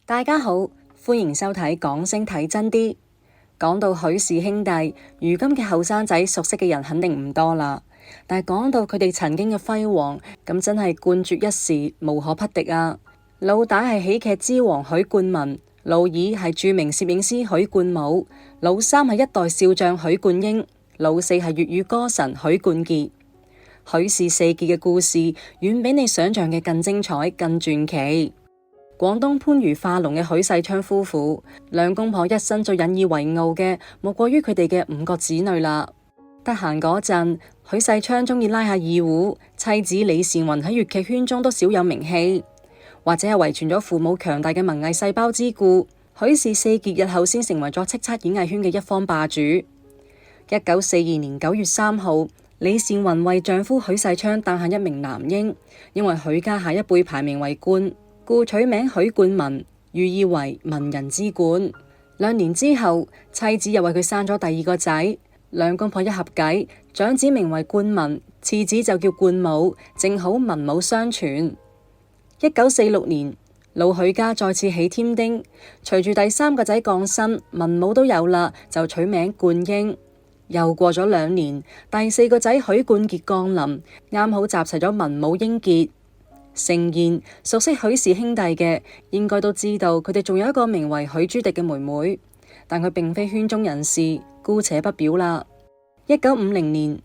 大家好，歡迎收睇講星睇真啲。講到許氏兄弟，如今嘅後生仔熟悉嘅人肯定唔多啦。但係講到佢哋曾經嘅輝煌，咁真係冠絕一時，無可匹敵啊！老大係喜劇之王許冠文，老二係著名攝影師許冠武，老三係一代少將許冠英，老四係粵語歌神許冠傑。許氏四傑嘅故事遠比你想象嘅更精彩、更傳奇。廣東番禺化龍嘅許世昌夫婦，兩公婆一生最引以為傲嘅，莫過於佢哋嘅5個子女啦。得閒嗰陣，許世昌鍾意拉下二胡，妻子李善雲喺粵劇圈中都小有名氣，或者係遺傳咗父母強大嘅文藝細胞之故，許氏四傑日後先成為咗叱咤演藝圈嘅一方霸主。1942年9月3號，李善雲為丈夫許世昌誕下一名男嬰，因為許家下一輩排名為冠，故取名許冠文，寓意為文人之冠。2年之後，妻子又為佢生咗第2個仔，兩公婆一合計，長子名為冠文，次子就叫冠武，正好文武雙全。1946年，老許家再次起添丁，隨住第3個仔降生，文武都有啦，就取名冠英。又過咗2年，第4個仔許冠傑降臨，啱好集齊咗文武英傑。誠然，熟悉許氏兄弟嘅應該都知道，佢哋仲有一個名為許朱迪嘅妹妹，但佢並非圈中人士，姑且不表啦。1950年，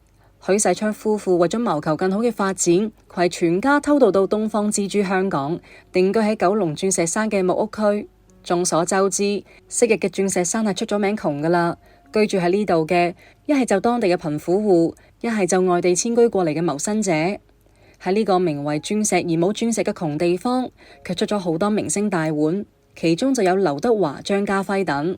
許世昌夫婦為咗謀求更好嘅發展，攜全家偷渡到東方之珠香港，定居喺九龍鑽石山嘅木屋區。眾所周知，昔日嘅鑽石山係出咗名窮噶啦，居住喺呢度嘅一係就當地嘅貧苦戶，一係就外地遷居過嚟嘅謀生者。喺呢個名為鑽石而冇鑽石嘅窮地方，卻出咗好多明星大腕，其中就有劉德華、張家輝等。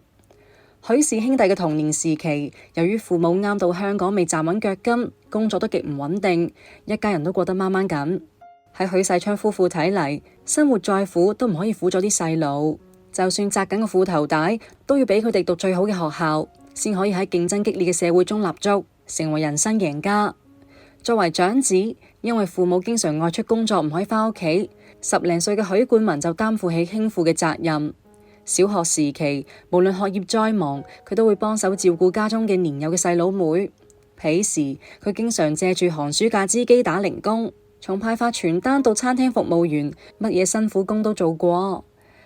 許氏兄弟嘅童年時期，由於父母啱到香港未站穩腳跟，工作都極唔穩定，一家人都過得掹掹緊。喺許世昌夫婦睇嚟，生活再苦都唔可以苦咗啲細路，就算紮緊個褲頭帶，都要俾佢哋讀最好嘅學校，先可以喺競爭激烈嘅社會中立足，成為人生贏家。作為長子，因為父母經常外出工作唔可以返屋企，10零歲嘅許冠文就擔負起輕負嘅責任。小學時期，無論學業再忙，佢都會幫手照顧家中嘅年幼嘅細佬妹。彼時，佢經常借住寒暑假之機打零工，從派發傳單到餐廳服務員，乜嘢辛苦工都做過。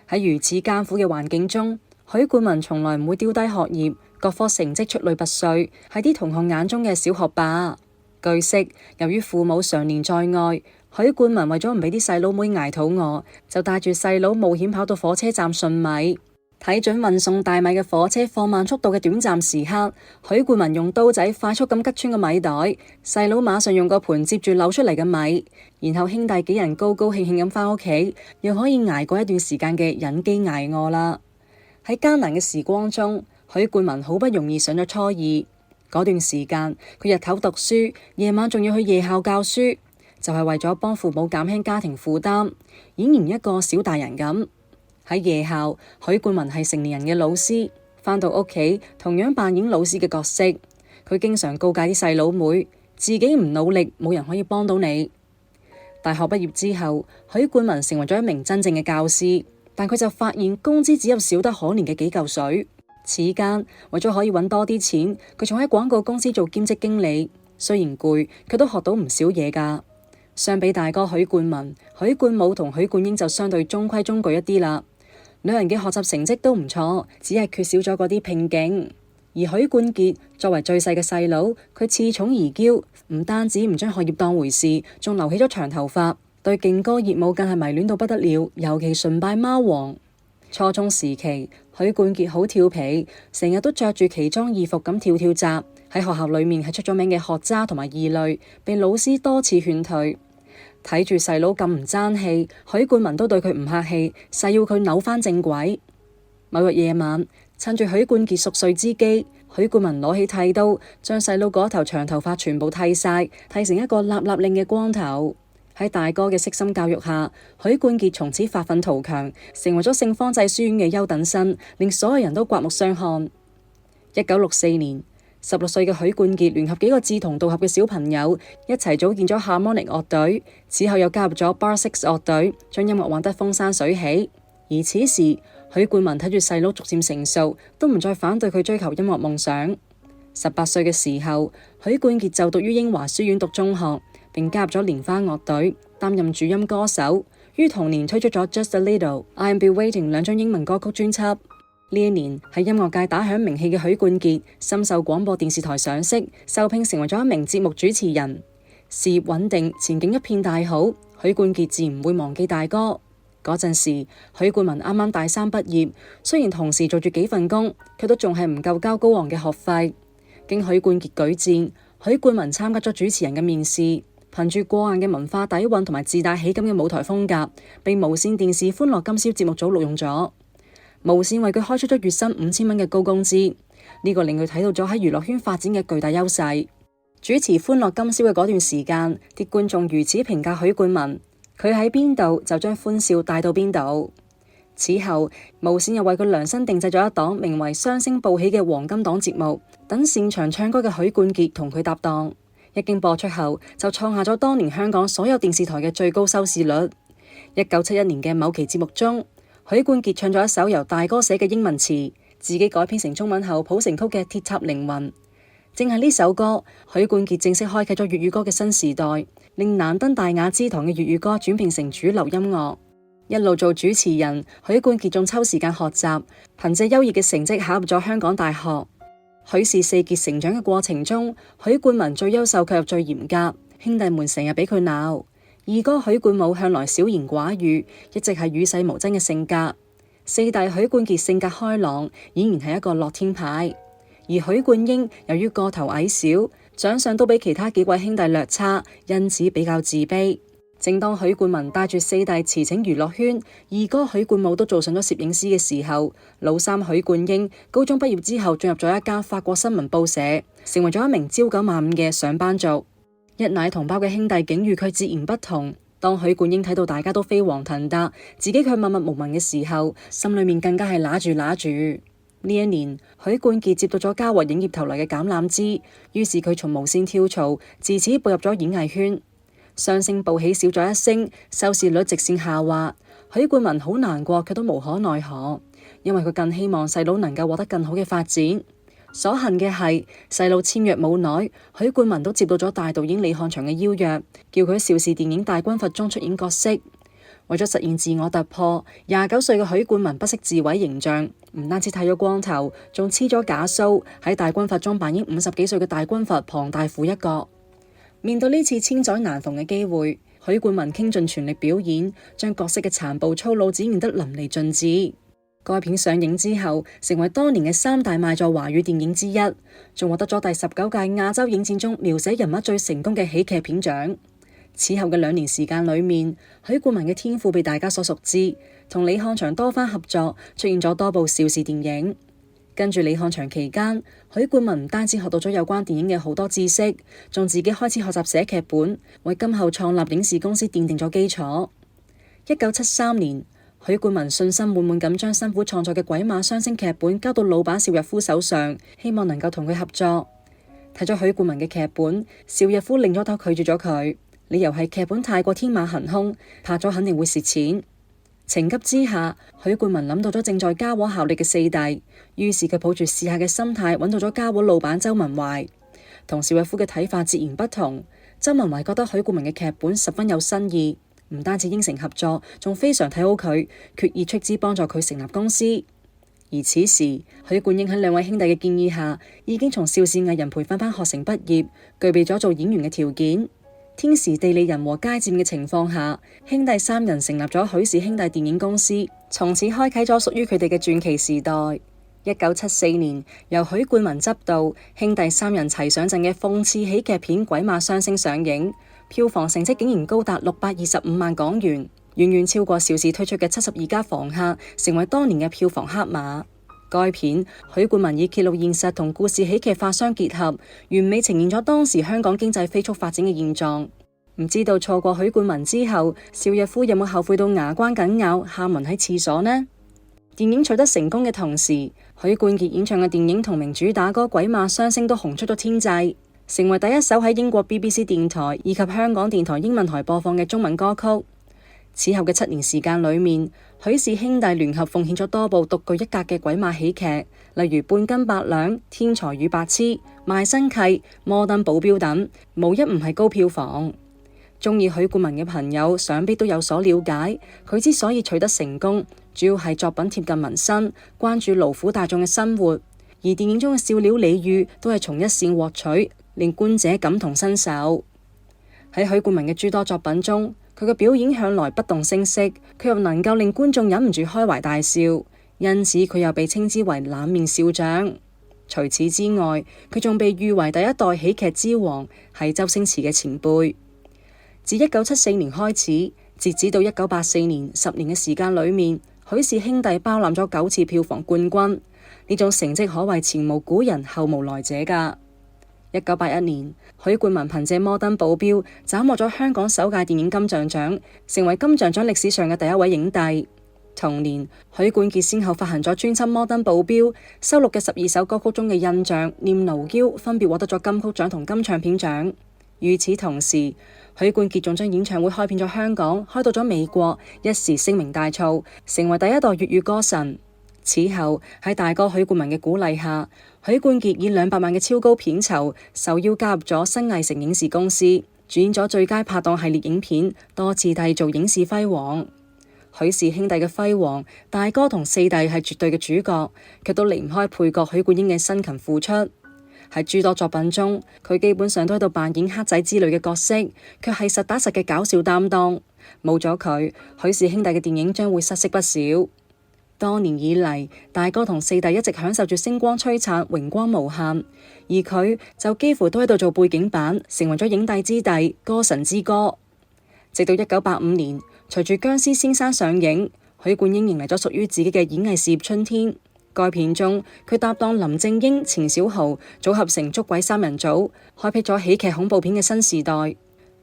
喺如此艱苦嘅環境中，許冠文從來唔會丟低學業，各科成績出類拔萃，係啲同學眼中嘅小學霸。據悉，由於父母常年在外，許冠文為咗唔俾啲細佬妹捱肚餓，就帶住細佬冒險跑到火車站順米。睇準運送大米嘅火車放慢速度嘅短暫時刻，許冠文用刀仔快速咁拮穿個米袋，細佬馬上用個盤接住漏出嚟嘅米，然後兄弟幾人高高興興咁返屋企，又可以捱過一段時間嘅忍飢捱餓啦。喺艱難嘅時光中，許冠文好不容易上咗初2。嗰段時間，佢日頭讀書，夜晚仲要去夜校教書，就係為咗幫父母減輕家庭負擔，演完一個小大人咁。喺夜校，許冠文係成年人嘅老師，返到屋企同樣扮演老師嘅角色。佢經常告誡啲細佬妹，自己唔努力，冇人可以幫到你。大學畢業之後，許冠文成為咗一名真正嘅教師，但佢就發現工資只有少得可憐嘅幾嚿水。此間為咗可以揾多啲錢，佢仲喺廣告公司做兼職經理。雖然攰，佢都學到唔少嘢㗎。相比大哥許冠文，許冠武同許冠英就相對中規中矩一啲啦。兩人嘅學習成績都唔錯，只係缺少咗嗰啲拼勁。而許冠傑作為最細嘅細佬，佢恃寵而驕，唔單止唔將學業當回事，仲留起咗長頭髮，對勁歌熱舞更係迷戀到不得了，尤其崇拜貓王。初中時期，許冠傑好調皮，成日都着住奇裝異服咁跳跳紮，喺學校裏面係出咗名嘅學渣同埋異類，被老師多次勸退。睇住細佬咁唔爭氣，許冠文都對佢唔客氣，誓要佢扭返正軌。某日夜晚，趁住許冠傑熟睡之機，許冠文攞起剃刀，將細佬嗰頭長頭髮全部剃晒，剃成一個立立令嘅光頭。喺大哥嘅悉心教育下，許冠傑從此發奮圖強，成為咗聖方濟書院嘅優等生，令所有人都刮目相看。1964年，16歲嘅許冠傑聯合幾個志同道合嘅小朋友一齊組建咗 Harmonic 樂隊，此後又加入咗 Bar6 樂隊，將音樂玩得風生水起。而此時許冠文睇住細佬逐漸成熟，都唔再反對佢追求音樂夢想。18歲嘅時候，許冠傑就讀於英華書院讀中學，並加入咗蓮花樂隊，擔任主音歌手。於同年推出咗《Just a Little》、《I'll Be Waiting》兩張英文歌曲專輯。呢一年喺音樂界打響名氣嘅許冠傑，深受廣播電視台賞識，受聘成為咗一名節目主持人，事業穩定，前景一片大好。許冠傑自然唔會忘記大哥。嗰陣時，許冠文啱啱大三畢業，雖然同時做住幾份工，佢都仲係唔夠交高昂嘅學費。經許冠傑舉薦，許冠文參加咗主持人嘅面試，憑住過硬嘅文化底蘊同埋自帶喜感嘅舞台風格，被無線電視歡樂今宵節目組錄用咗。無線為佢開出咗月薪5000蚊嘅高工資，呢個令佢睇到咗喺娛樂圈發展嘅巨大優勢。主持歡樂今宵嘅嗰段時間，啲觀眾如此評價許冠文，佢喺邊度就將歡笑帶到邊度。此後，無線又為佢量身定製咗一檔名為《雙星報喜》嘅黃金檔節目，等擅長唱歌嘅許冠傑同佢搭檔。一經播出後，就創下咗當年香港所有電視台嘅最高收視率。1971年嘅某期節目中，許冠傑唱咗一首由大哥寫嘅英文詞，自己改編成中文後譜成曲嘅《鐵塔凌雲》。正係呢首歌，許冠傑正式開啟咗粵語歌嘅新時代，令難登大雅之堂嘅粵語歌轉變成主流音樂。一路做主持人，許冠傑仲抽時間學習，憑借優異嘅成績考入咗香港大學。許氏四傑成長嘅過程中，許冠文最優秀卻又最嚴格，兄弟們成日俾佢鬧。二哥許冠武向來少言寡語，一直係與世無爭嘅性格。四弟許冠傑性格開朗，儼然係一個樂天派。而許冠英由於個頭矮小，長相都比其他幾位兄弟略差，因此比較自卑。正當許冠文帶住四弟馳騁娛樂圈，二哥許冠武都做上咗攝影師嘅時候，老三許冠英高中畢業之後進入咗一間法國新聞報社，成為咗一名朝九晚五嘅上班族。一奶同胞嘅兄弟境遇佢截然不同。當許冠英睇到大家都飛黃騰達，自己卻默默無聞嘅時候，心裏面更加係揦住。呢一年，許冠傑接到咗嘉禾影業投來嘅橄欖枝，於是佢從無線跳槽，自此步入咗演藝圈。雙星報喜少咗一星，收視率直線下滑。許冠文好難過，卻都無可奈何，因為佢更希望細佬能夠獲得更好嘅發展。所幸嘅係細佬簽約冇耐，許冠文都接到咗大導演李翰祥嘅邀約，叫佢喺邵氏電影《大軍閥》中出演角色。為咗實現自我突破，29歲嘅許冠文不惜自毀形象，唔單止剃咗光頭，仲黐咗假鬚，喺《大軍閥》中扮演50幾歲嘅大軍閥龐大虎一角。面對呢次千載難逢嘅機會，許冠文傾盡全力表演，將角色嘅殘暴粗魯展現得淋漓盡致。該片上映之後，成為當年嘅3大賣座華語電影之一，仲獲得咗第19屆亞洲影展中描寫人物最成功嘅喜劇片獎。此後嘅2年時間裏面，許冠文嘅天賦被大家所熟知，同李翰祥多番合作，出現咗多部邵氏電影。跟住李翰祥期間，許冠文唔單止學到咗有關電影嘅好多知識，仲自己開始學習寫劇本，為今後創立影視公司奠定咗基礎。1973年，許冠文信心滿滿咁將辛苦創作嘅《鬼馬雙星》劇本交到老闆邵逸夫手上，希望能夠同佢合作。睇咗許冠文嘅劇本，邵逸夫擰咗頭拒絕咗佢，理由係劇本太過天馬行空，拍咗肯定會蝕錢。情急之下，許冠文諗到咗正在嘉禾效力嘅四弟，於是佢抱住試下嘅心態揾到咗嘉禾老闆周文懷。同邵逸夫嘅睇法截然不同，周文懷覺得許冠文嘅劇本十分有新意，唔單止應承合作，仲非常睇好佢，決意出資幫助佢成立公司。而此時，許冠英喺2位兄弟嘅建議下，已經從邵氏藝人培訓班學成畢業，具備咗做演員嘅條件。天時地利人和皆佔嘅情況下，兄弟3人成立咗許氏兄弟電影公司，從此開啟咗屬於佢哋嘅傳奇時代。1974年，由許冠文執導，兄弟3人齊上陣嘅諷刺喜劇片《鬼馬雙星》上映，票房成績竟然高達625萬港元，遠遠超過邵氏推出嘅72家房客，成為當年嘅票房黑馬。該片許冠文以揭露現實同故事喜劇化相結合，完美呈現咗當時香港經濟飛速發展嘅現狀。唔知道錯過許冠文之後，邵逸夫有冇後悔到牙關緊咬，喊暈喺廁所呢？電影取得成功嘅同時，許冠傑演唱嘅電影同名主打歌《鬼馬雙星》都紅出咗天際，成為第一首喺英國 BBC 電台以及香港電台英文台播放嘅中文歌曲。此後嘅7年時間裏面，許氏兄弟聯合奉獻咗多部獨具一格嘅鬼馬喜劇，例如《半斤八兩》、《天才與白痴》、《賣身契》、《摩登保鏢》等，無一唔係高票房。鍾意許冠文嘅朋友想必都有所了解，佢之所以取得成功，主要係作品貼近民生，關注勞苦大眾嘅生活，而電影中嘅笑料俚語都係從一線獲取，令觀者感同身受。喺許冠文嘅諸多作品中，佢嘅表演向來不動聲色，佢又能夠令觀眾忍唔住開懷大笑，因此佢又被稱之為冷面笑匠。除此之外，佢仲被譽為第一代喜劇之王，係周星馳嘅前輩。自1974年開始，截止到1984年，10年嘅時間裏面，許氏兄弟包攬咗9次票房冠軍，呢種成績可謂前無古人後無來者㗎。1981年，許冠文憑借《摩登保鏢》斬獲咗香港首屆電影金像獎，成為金像獎歷史上嘅第一位影帝。同年，許冠傑先後發行咗專輯《摩登保鏢》，收錄嘅12首歌曲中嘅《印象》、《念奴嬌》分別獲得咗金曲獎同金唱片獎。與此同時，許冠傑仲將演唱會開遍咗香港，開到咗美國，一時聲名大噪，成為第一代粵語歌神。此後喺大哥許冠文嘅鼓勵下，許冠傑以200萬嘅超高片酬，受邀加入咗新藝城影視公司，主演咗最佳拍檔系列影片，多次締造影視輝煌。許氏兄弟嘅輝煌，大哥同四弟係絕對嘅主角，卻都離唔開配角許冠英嘅辛勤付出。喺諸多作品中，佢基本上都喺度扮演黑仔之類嘅角色，卻係實打實嘅搞笑擔當。冇咗佢，許氏兄弟嘅電影將會失色不少。多年以嚟，大哥同四弟一直享受住星光璀璨、榮光無限，而佢就幾乎都喺度做背景板，成為咗影帝之弟、歌神之歌。直到1985年，隨住《僵屍先生》上映，許冠英迎嚟咗屬於自己嘅演藝事業春天。該片中，佢搭檔林正英、錢小豪組合成捉鬼三人組，開闢咗喜劇恐怖片嘅新時代。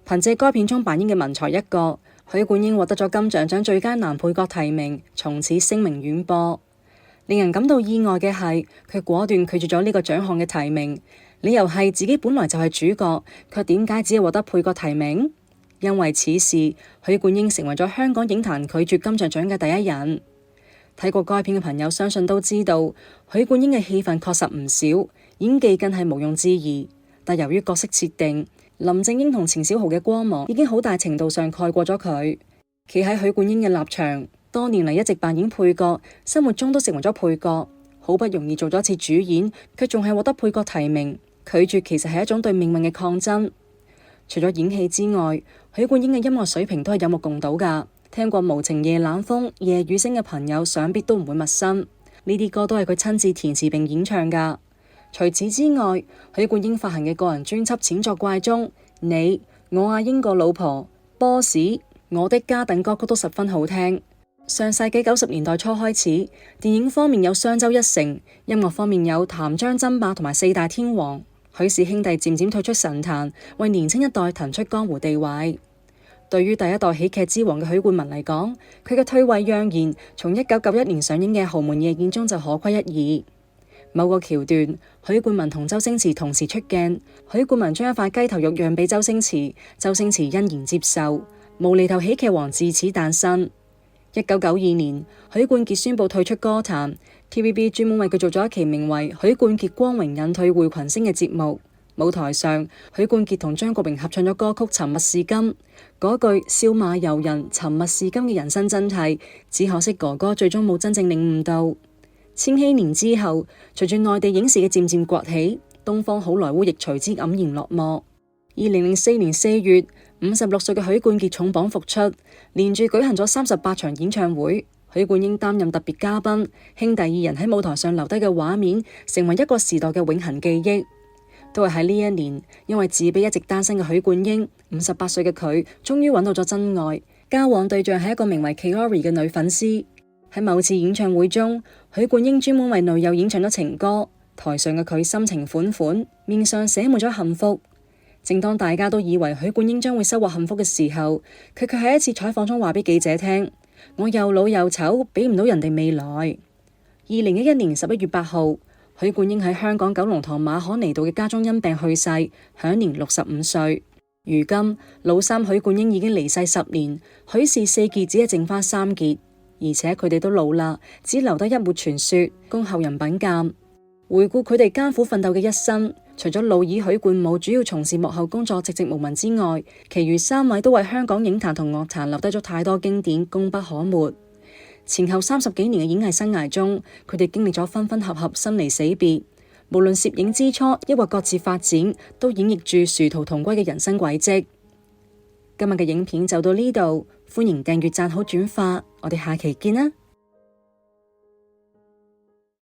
憑借該片中扮演嘅文才一角，許冠英獲得咗金像獎最佳男配角提名，從此聲名遠播。令人感到意外嘅係，佢果斷拒絕咗呢個獎項嘅提名，理由係自己本來就係主角，卻點解只係獲得配角提名？因為此事，許冠英成為咗香港影壇拒絕金像獎嘅第一人。睇過該片嘅朋友相信都知道，許冠英嘅戲份確實唔少，演技更係毋庸置疑。但由於角色設定，林正英同錢小豪嘅光芒已經好大程度上蓋過咗佢。企喺許冠英嘅立場，多年嚟一直扮演配角，生活中都成為咗配角，好不容易做咗一次主演，卻仲係獲得配角提名，拒絕其實係一種對命運嘅抗爭。除咗演戲之外，許冠英嘅音樂水平都係有目共睹㗎。聽過《無情夜冷風》、《夜雨聲》嘅朋友，想必都唔會陌生。呢啲歌都係佢親自填詞並演唱㗎。除此之外，許冠英發行嘅個人專輯《錢作怪》中，你、我阿英個老婆、波士、我的家等歌曲都十分好聽。上世紀90年代初開始，電影方面有雙周一成，音樂方面有譚張爭霸同埋四大天王。許氏兄弟漸漸退出神壇，為年輕一代騰出江湖地位。對於第一代喜劇之王嘅許冠文嚟講，佢嘅退位揚言從1991年上映嘅《豪門夜宴》中就可窺一二。某個橋段，許冠文同周星馳同時出鏡，許冠文將一塊雞頭肉讓俾周星馳，周星馳欣然接受，無厘頭喜劇王自此誕生。1992年，許冠傑宣布退出歌壇，TVB 專門為佢做咗一期名為《許冠傑光榮引退會群星》嘅節目。舞台上，許冠傑同張國榮合唱咗歌曲《沉默是金》，嗰句笑罵由人，沉默是金嘅人生真諦，只可惜哥哥最終冇真正領悟到。千禧年之後，隨住內地影視嘅漸漸崛起，東方好萊塢亦隨之黯然落幕。2004年4月，56歲嘅許冠傑重磅復出，連住舉行咗38場演唱會，許冠英擔任特別嘉賓，兄弟二人喺舞台上留低嘅畫面，成為一個時代嘅永恆記憶。都係喺呢一年，因為自卑一直單身嘅許冠英，58歲嘅佢終於揾到咗真愛，交往對象係一個名為 Kiori 嘅女粉絲。喺某次演唱會中，許冠英專門為女友演唱咗情歌，台上嘅佢心情款款，面上寫滿咗幸福。正當大家都以為許冠英將會收穫幸福嘅時候，佢卻喺一次採訪中話俾記者聽：我又老又醜，俾唔到人哋未來。2011年11月8號，許冠英喺香港九龍塘馬可尼道嘅家中因病去世，享年65歲。如今老三許冠英已經離世10年，許氏4傑只係剩返3傑，而且佢哋都老啦，只留得一抹傳說供後人品鑑。回顧佢哋艱苦奮鬥嘅一生，除咗老二許冠武主要從事幕後工作寂寂無聞之外，其餘3位都為香港影壇同樂壇留低咗太多經典，功不可沒。前後30幾年嘅演藝生涯中，佢哋經歷咗分分合合、生離死別。無論攝影之初，抑或各自發展，都演繹住殊途同歸嘅人生軌跡。今日嘅影片就到呢度，歡迎訂閱、讚好、轉發，我哋下期見啦！